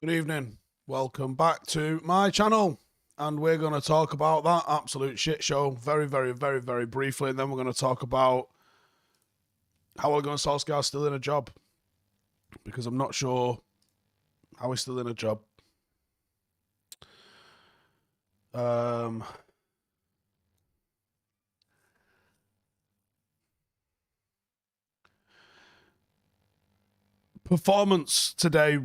Good evening. Welcome back to my channel. And we're going to talk about that absolute shit show very briefly. And then we're going to talk about how Ole Gunnar Solsjkaer is still in a job. Because I'm not sure how he's still in a job. Performance today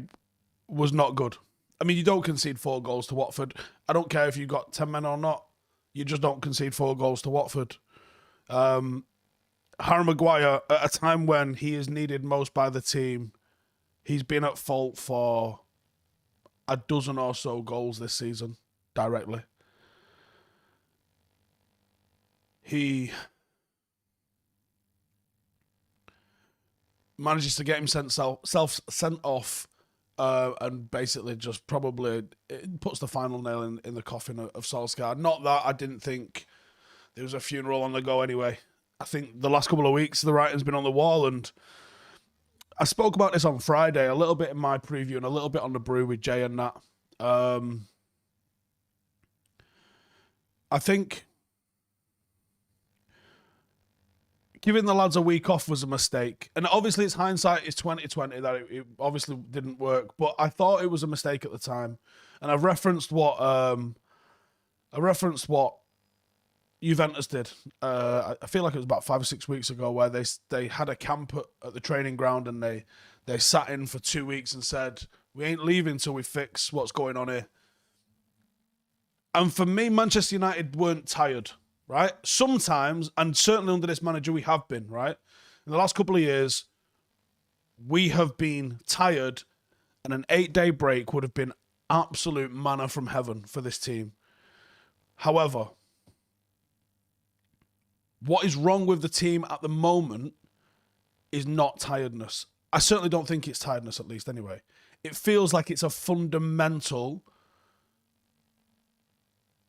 was not good. I mean, you don't concede 4 goals to Watford. I don't care if you got 10 men or not. You just don't concede 4 goals to Watford. Harry Maguire, at a time when he is needed most by the team, he's been at fault for a dozen or so goals this season, directly. He manages to get him sent off, and basically just probably it puts the final nail in the coffin of Solskjaer. Not that I didn't think there was a funeral on the go anyway. I think the last couple of weeks the writing's been on the wall, and I spoke about this on Friday, a little bit in my preview and a little bit on the brew with Jay and that. I think giving the lads a week off was a mistake. And obviously it's hindsight, it's 2020 that it obviously didn't work. But I thought it was a mistake at the time. And I've referenced what Juventus did. I feel like it was about 5 or 6 weeks ago where they had a camp at the training ground and they sat in for 2 weeks and said, we ain't leaving until we fix what's going on here. And for me, Manchester United weren't tired. Right? Sometimes, and certainly under this manager, we have been, right? In the last couple of years, we have been tired, and an 8-day break would have been absolute manna from heaven for this team. However, what is wrong with the team at the moment is not tiredness. I certainly don't think it's tiredness, at least anyway. It feels like it's a fundamental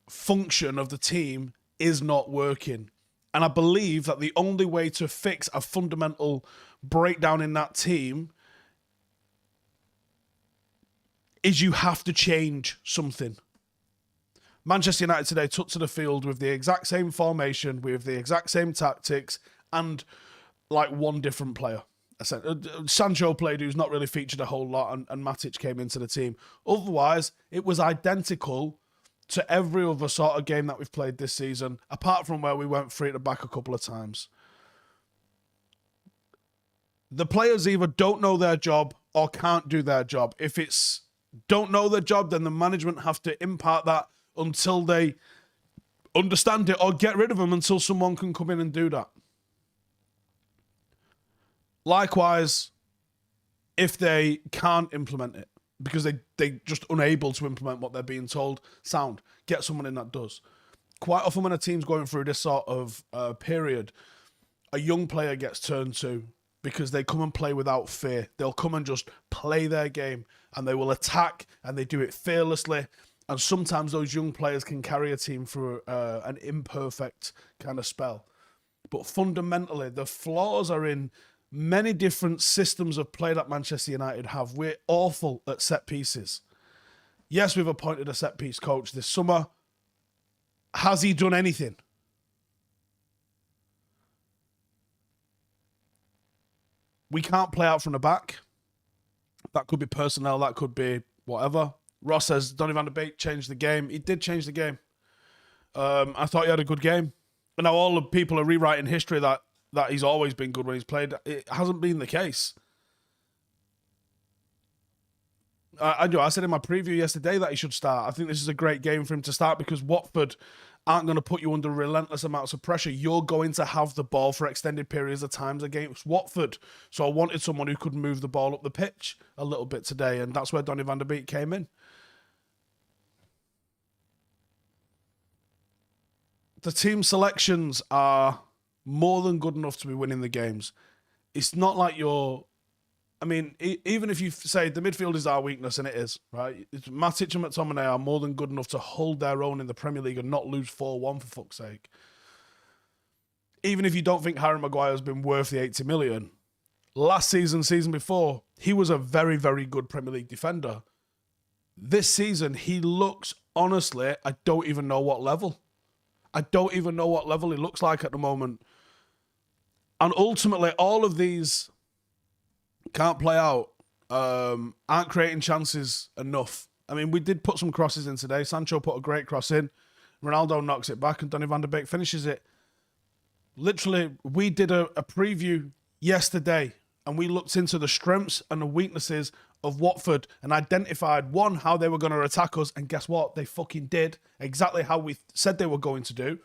function of the team is not working. And I believe that the only way to fix a fundamental breakdown in that team is you have to change something. Manchester United today took to the field with the exact same formation, with the exact same tactics, and like one different player. Sancho played, who's not really featured a whole lot, and Matic came into the team. Otherwise, it was identical to every other sort of game that we've played this season, apart from where we went free at the back a couple of times. The players either don't know their job or can't do their job. If it's don't know their job, then the management have to impart that until they understand it, or get rid of them until someone can come in and do that. Likewise, if they can't implement it, because they just unable to implement what they're being told, sound, get someone in that does. Quite often when a team's going through this sort of period, a young player gets turned to because they come and play without fear. They'll come and just play their game, and they will attack, and they do it fearlessly. And sometimes those young players can carry a team through an imperfect kind of spell. But fundamentally, the flaws are in many different systems of play that Manchester United have. We're awful at set pieces. Yes, we've appointed a set piece coach this summer. Has he done anything? We can't play out from the back. That could be personnel, that could be whatever. Ross says Donny van de Beek changed the game. He did change the game. I thought he had a good game. And now all the people are rewriting history that he's always been good when he's played. It hasn't been the case. I said in my preview yesterday that he should start. I think this is a great game for him to start because Watford aren't going to put you under relentless amounts of pressure. You're going to have the ball for extended periods of times against Watford. So I wanted someone who could move the ball up the pitch a little bit today, and that's where Donny van de Beek came in. The team selections are more than good enough to be winning the games. It's not like even if you say the midfield is our weakness, and it is, right? Matic and McTominay are more than good enough to hold their own in the Premier League and not lose 4-1 for fuck's sake. Even if you don't think Harry Maguire has been worth the 80 million, last season before, he was a very, very good Premier League defender. this season, he looks, honestly, I don't even know what level. I don't even know what level he looks like at the moment. And ultimately, all of these can't play out, aren't creating chances enough. I mean, we did put some crosses in today. Sancho put a great cross in. Ronaldo knocks it back and Donny van de Beek finishes it. Literally, we did a preview yesterday and we looked into the strengths and the weaknesses of Watford and identified, one, how they were going to attack us. And guess what? They fucking did exactly how we said they were going to do.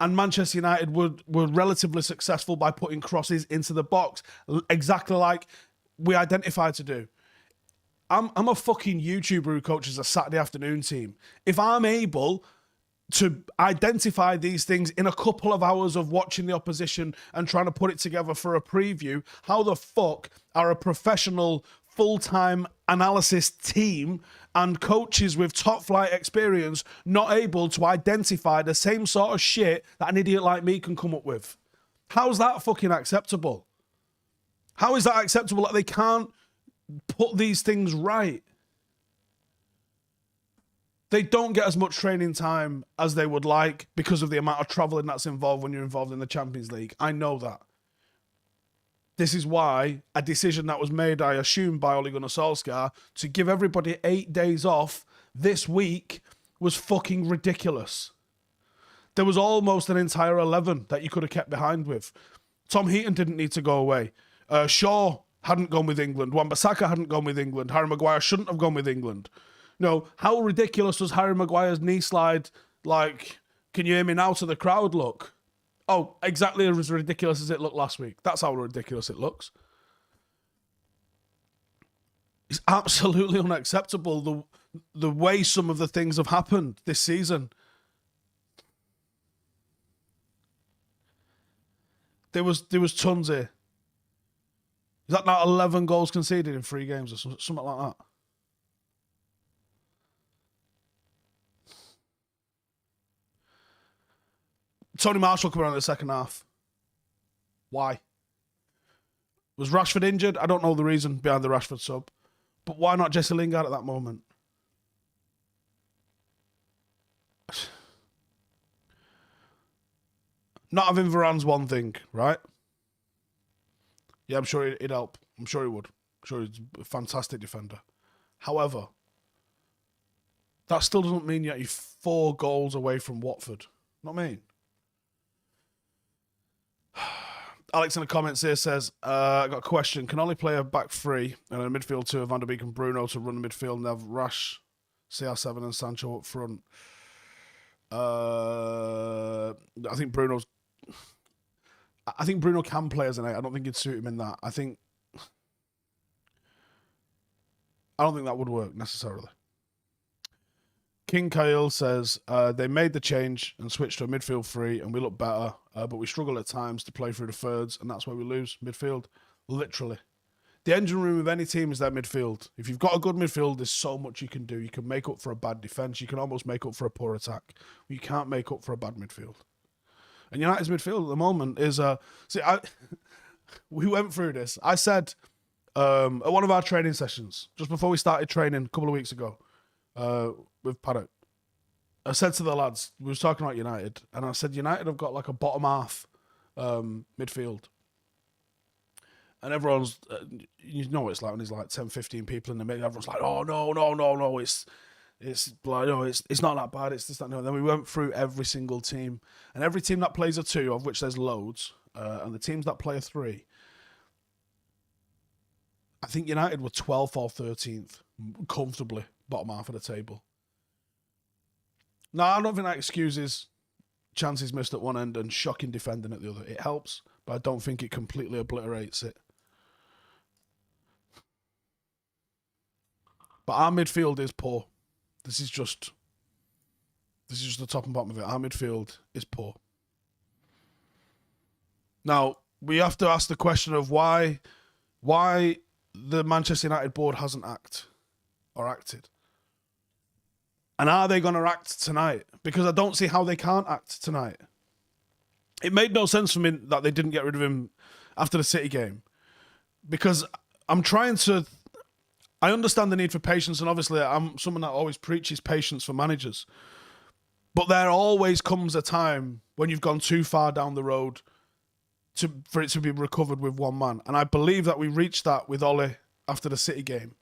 And Manchester United were relatively successful by putting crosses into the box, exactly like we identified to do. I'm a fucking YouTuber who coaches a Saturday afternoon team. If I'm able to identify these things in a couple of hours of watching the opposition and trying to put it together for a preview, how the fuck are a professional full-time analysis team and coaches with top flight experience not able to identify the same sort of shit that an idiot like me can come up with? How's that fucking acceptable? How is that acceptable that they can't put these things right? They don't get as much training time as they would like because of the amount of travelling that's involved when you're involved in the Champions League. I know that. This is why a decision that was made, I assume, by Ole Gunnar Solsjkaer to give everybody 8 days off this week was fucking ridiculous. There was almost an entire 11 that you could have kept behind with. Tom Heaton didn't need to go away. Shaw hadn't gone with England. Wan-Bissaka hadn't gone with England. Harry Maguire shouldn't have gone with England. No, how ridiculous was Harry Maguire's knee slide, like, can you hear me now, to the crowd look? Oh, exactly as ridiculous as it looked last week. That's how ridiculous it looks. It's absolutely unacceptable the way some of the things have happened this season. There was tons here. Is that not 11 goals conceded in 3 games or something like that? Tony Marshall coming on in the second half. Why? Was Rashford injured? I don't know the reason behind the Rashford sub. But why not Jesse Lingard at that moment? Not having Varane's one thing, right? Yeah, I'm sure it'd help. I'm sure he would. I'm sure he's a fantastic defender. However, that still doesn't mean you're 4 goals away from Watford. Not mean. Alex in the comments here says, I got a question. Can only play a back 3 and a midfield 2 of Van der Beek and Bruno to run the midfield and have Rash, CR7 and Sancho up front? I think Bruno can play as an 8. I don't think it'd suit him in that. I don't think that would work necessarily. King Kyle says, they made the change and switched to a midfield 3 and we look better, but we struggle at times to play through the thirds and that's why we lose midfield. Literally. The engine room of any team is their midfield. If you've got a good midfield, there's so much you can do. You can make up for a bad defence. You can almost make up for a poor attack. You can't make up for a bad midfield. And United's midfield at the moment is... we went through this. I said at one of our training sessions, just before we started training a couple of weeks ago, with Paddock, I said to the lads, we was talking about United, and I said United have got like a bottom half midfield. And everyone's, you know what it's like when there's like 10, 15 people in the middle. Everyone's like, oh, no, it's like, no, it's not that bad. It's this, that, no. And then we went through every single team. And every team that plays a 2, of which there's loads, and the teams that play a 3, I think United were 12th or 13th, comfortably, bottom half of the table. No, I don't think that excuses chances missed at one end and shocking defending at the other. It helps, but I don't think it completely obliterates it. But our midfield is poor. This is just the top and bottom of it. Our midfield is poor. Now, we have to ask the question of why the Manchester United board hasn't acted. And are they going to act tonight? Because I don't see how they can't act tonight. It made no sense for me that they didn't get rid of him after the City game. Because I'm trying to I understand the need for patience, and obviously I'm someone that always preaches patience for managers. But there always comes a time when you've gone too far down the road for it to be recovered with one man. And I believe that we reached that with Ollie after the City game.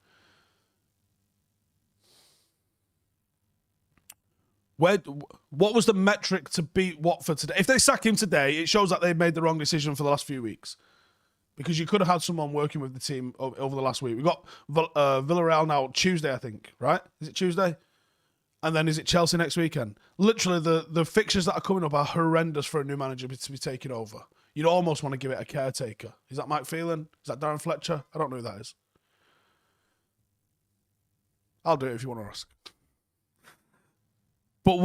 What was the metric to beat Watford today? If they sack him today, it shows that they made the wrong decision for the last few weeks. Because you could have had someone working with the team over the last week. We got Villarreal now Tuesday, I think, right? Is it Tuesday? And then is it Chelsea next weekend? Literally, the fixtures that are coming up are horrendous for a new manager to be taking over. You'd almost want to give it a caretaker. Is that Mike Phelan? Is that Darren Fletcher? I don't know who that is. I'll do it if you want to ask. But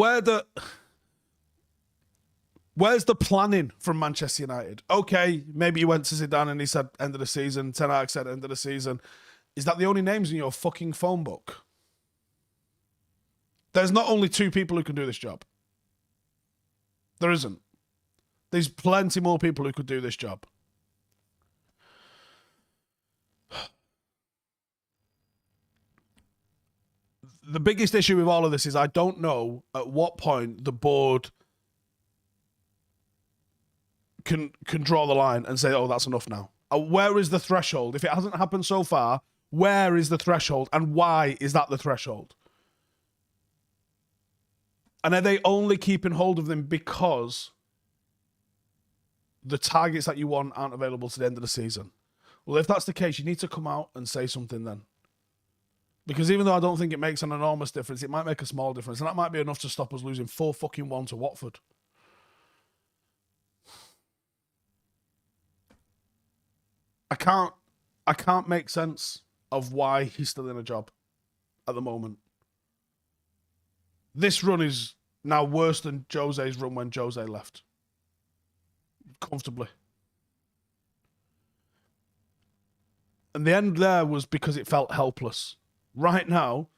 where's the planning from Manchester United? Okay, maybe you went to Zidane and he said end of the season. Ten Hag said end of the season. Is that the only names in your fucking phone book? There's not only 2 people who can do this job. There isn't. There's plenty more people who could do this job. The biggest issue with all of this is I don't know at what point the board can draw the line and say, oh, that's enough now. Where is the threshold? If it hasn't happened so far, where is the threshold and why is that the threshold? And are they only keeping hold of them because the targets that you want aren't available to the end of the season? Well, if that's the case, you need to come out and say something then. Because even though I don't think it makes an enormous difference, it might make a small difference. And that might be enough to stop us losing 4-1 to Watford. I can't make sense of why he's still in a job at the moment. This run is now worse than Jose's run when Jose left. Comfortably. And the end there was because it felt helpless. Right now,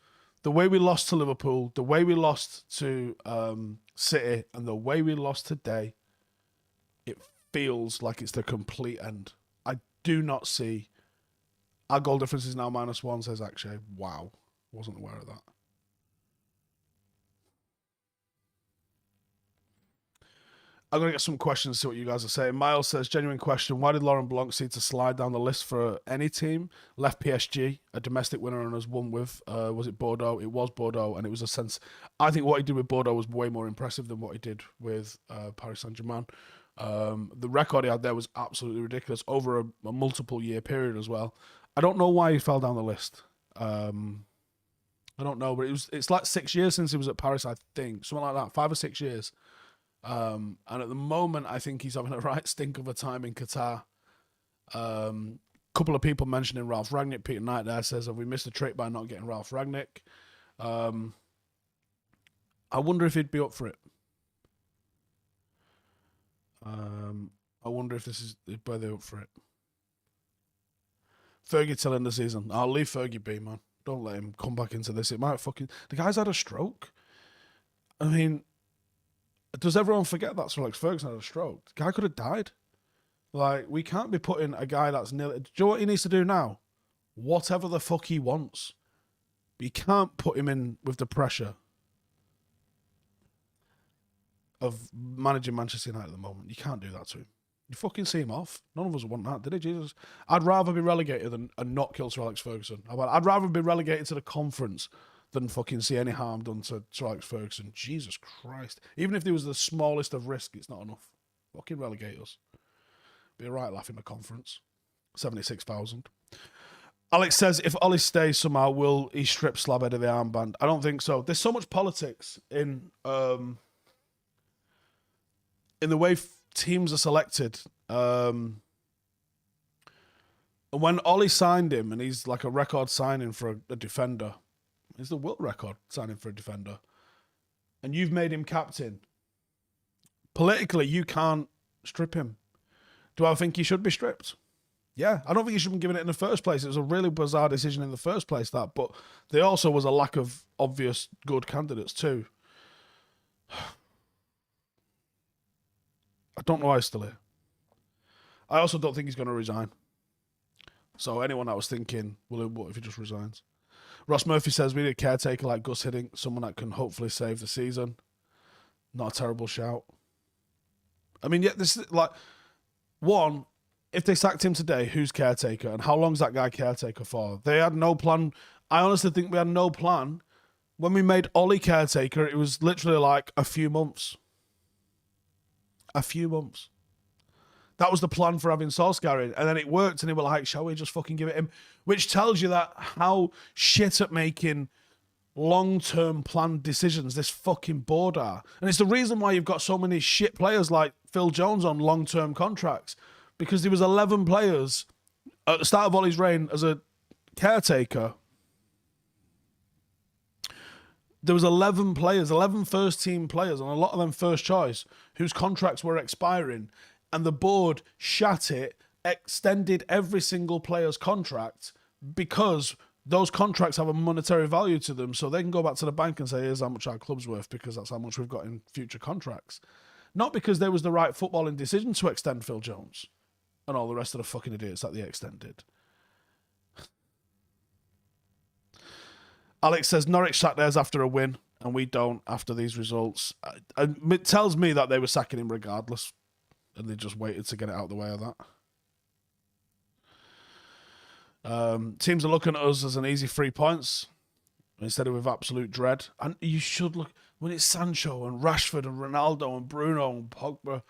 the way we lost to Liverpool, the way we lost to City, and the way we lost today, it feels like it's the complete end. I do not see... Our goal difference is now -1, says Akshay. Wow. Wasn't aware of that. I'm going to get some questions to see what you guys are saying. Miles says, genuine question. Why did Laurent Blanc seem to slide down the list for any team? Left PSG, a domestic winner, and has won with, was it Bordeaux? It was Bordeaux, and it was a sense... I think what he did with Bordeaux was way more impressive than what he did with Paris Saint-Germain. The record he had there was absolutely ridiculous over a multiple-year period as well. I don't know why he fell down the list. I don't know, but it's like 6 years since he was at Paris, I think. Something like that, 5 or 6 years. And at the moment, I think he's having a right stink of a time in Qatar. Couple of people mentioning Ralph Rangnick. Peter Knight there says, have we missed a trick by not getting Ralph Rangnick? I wonder if he'd be up for it. I wonder if this is whether they're up for it. Fergie till end of the season. I'll leave Fergie be, man. Don't let him come back into this. It might fucking... The guy's had a stroke. I mean... Does everyone forget that Sir Alex Ferguson had a stroke? The guy could have died. Like, we can't be putting a guy that's nearly... Do you know what he needs to do now? Whatever the fuck he wants. But you can't put him in with the pressure of managing Manchester United at the moment. You can't do that to him. You fucking see him off. None of us want that, did he, Jesus? I'd rather be relegated than and not kill Sir Alex Ferguson. I'd rather be relegated to the conference than fucking see any harm done to Sir Alex Ferguson. Jesus Christ. Even if there was the smallest of risk, it's not enough. Fucking relegate us. Be a right laugh in the conference. 76,000. Alex says, if Ollie stays somehow, will he strip Slabhead of the armband? I don't think so. There's so much politics in the way teams are selected. And when Ollie signed him, and he's like a record signing for a defender, he's the world record signing for a defender, and you've made him captain, politically, you can't strip him. Do I think he should be stripped? Yeah. I don't think he should have been given it in the first place. It was a really bizarre decision in the first place, that, but there also was a lack of obvious good candidates too. I don't know why he's still here. I also don't think he's going to resign. So anyone that was thinking, well, what if he just resigns? Ross Murphy says we need a caretaker like Gus Hiddink, someone that can hopefully save the season. Not a terrible shout. I mean, yeah, this is like one. If they sacked him today, who's caretaker, and how long's that guy caretaker for? They had no plan. I honestly think we had no plan. When we made Ollie caretaker, it was literally like a few months. A few months. That was the plan for having Solsjkaer in, and then it worked, and they were like, shall we just fucking give it him? Which tells you that how shit at making long-term planned decisions this fucking board are. And it's the reason why you've got so many shit players like Phil Jones on long-term contracts, because there was 11 players at the start of Ollie's reign as a caretaker. There was 11 players, 11 first-team players, and a lot of them first choice, whose contracts were expiring, and the board shat it, extended every single player's contract because those contracts have a monetary value to them, so they can go back to the bank and say, here's how much our club's worth, because that's how much we've got in future contracts. Not because there was the right footballing decision to extend Phil Jones and all the rest of the fucking idiots that they extended. Alex says Norwich sat theirs after a win, and we don't after these results. It tells me that they were sacking him regardless, and they just waited to get it out of the way of that. Teams are looking at us as an easy 3 points instead of with absolute dread. And you should look, when it's Sancho and Rashford and Ronaldo and Bruno and Pogba,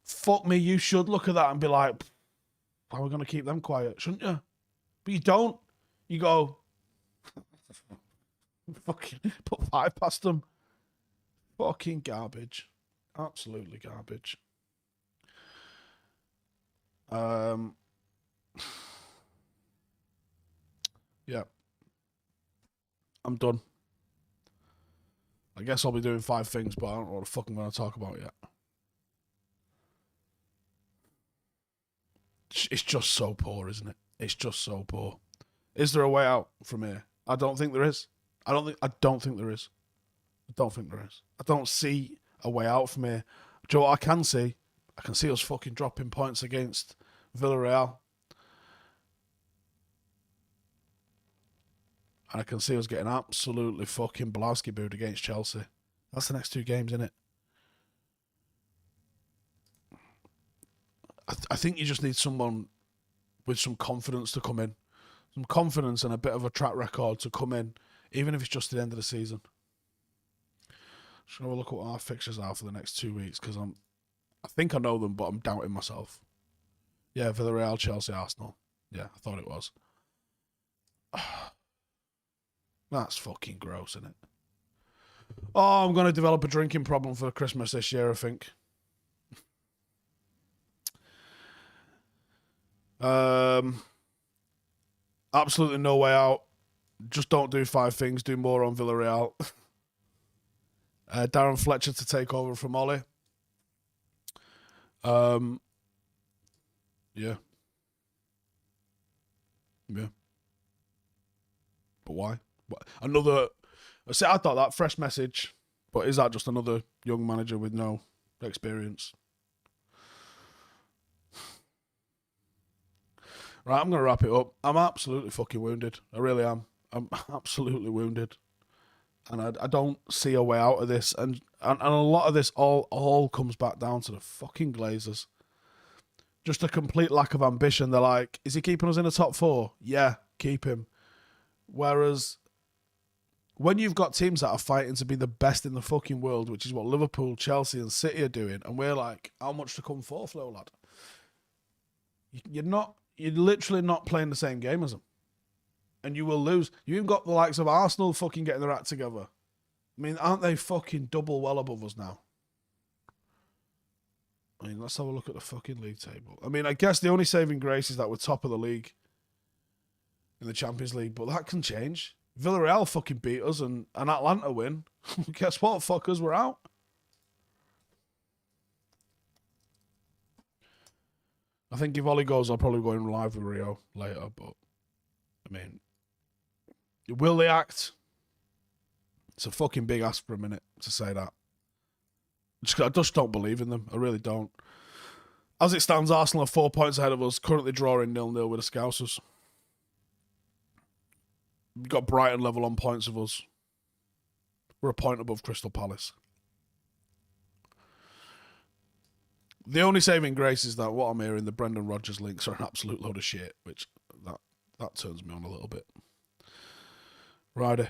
fuck me, you should look at that and be like, how are we going to keep them quiet, shouldn't you? But you don't. You go, fucking put 5 past them. Fucking garbage. Absolutely garbage. Yeah. I'm done. I guess I'll be doing 5 things, but I don't know what the fuck I'm going to talk about yet. It's just so poor, isn't it? It's just so poor. Is there a way out from here? I don't think there is. I don't think there is. I don't think there is. I don't see a way out from here. Do you know what I can see? I can see us fucking dropping points against Villarreal. And I can see us getting absolutely fucking Blasky booed against Chelsea. That's the next 2 games, isn't it? I think you just need someone with some confidence to come in. Some confidence and a bit of a track record to come in, even if it's just the end of the season. Just going to look at what our fixtures are for the next 2 weeks, because I think I know them, but I'm doubting myself. Yeah, Villarreal, Chelsea, Arsenal. Yeah, I thought it was. That's fucking gross, isn't it? Oh, I'm going to develop a drinking problem for Christmas this year, I think. Absolutely no way out. Just don't do 5 things. Do more on Villarreal. Darren Fletcher to take over from Ollie. Yeah. Yeah. But why? Another... See, I thought that fresh message, but is that just another young manager with no experience? Right, I'm going to wrap it up. I'm absolutely fucking wounded. I really am. I'm absolutely wounded. And I don't see a way out of this. And a lot of this all comes back down to the fucking Glazers. Just a complete lack of ambition. They're like, is he keeping us in the top 4? Yeah, keep him. Whereas when you've got teams that are fighting to be the best in the fucking world, which is what Liverpool, Chelsea and City are doing, and we're like, how much to come fourth, though, lad? You're literally not playing the same game as them. And you will lose. You even got the likes of Arsenal fucking getting their act together. I mean, aren't they fucking double well above us now? I mean, let's have a look at the fucking league table. I mean, I guess the only saving grace is that we're top of the league in the Champions League, but that can change. Villarreal fucking beat us and Atlanta win. Guess what, fuckers, we're out. I think if Ollie goes, I'll probably go in live with Rio later, but I mean, will they act? It's a fucking big ask for a minute to say that. I just don't believe in them. I really don't. As it stands, Arsenal are 4 points ahead of us, currently drawing 0-0 with the Scousers. We've got Brighton level on points of us. We're a point above Crystal Palace. The only saving grace is that what I'm hearing, the Brendan Rodgers links are an absolute load of shit, which that turns me on a little bit. Righty.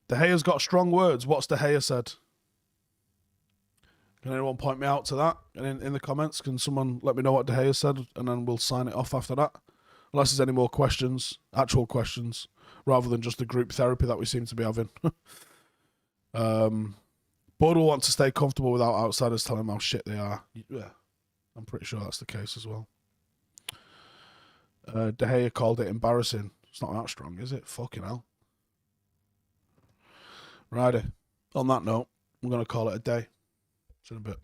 De Gea's got strong words. What's De Gea said? Can anyone point me out to that in the comments? Can someone let me know what De Gea said, and then we'll sign it off after that? Unless there's any more questions, actual questions, rather than just the group therapy that we seem to be having. Bud will want to stay comfortable without outsiders telling him how shit they are. Yeah, I'm pretty sure that's the case as well. De Gea called it embarrassing. It's not that strong, is it? Fucking hell. Righty. On that note, I'm going to call it a day. See you in a bit.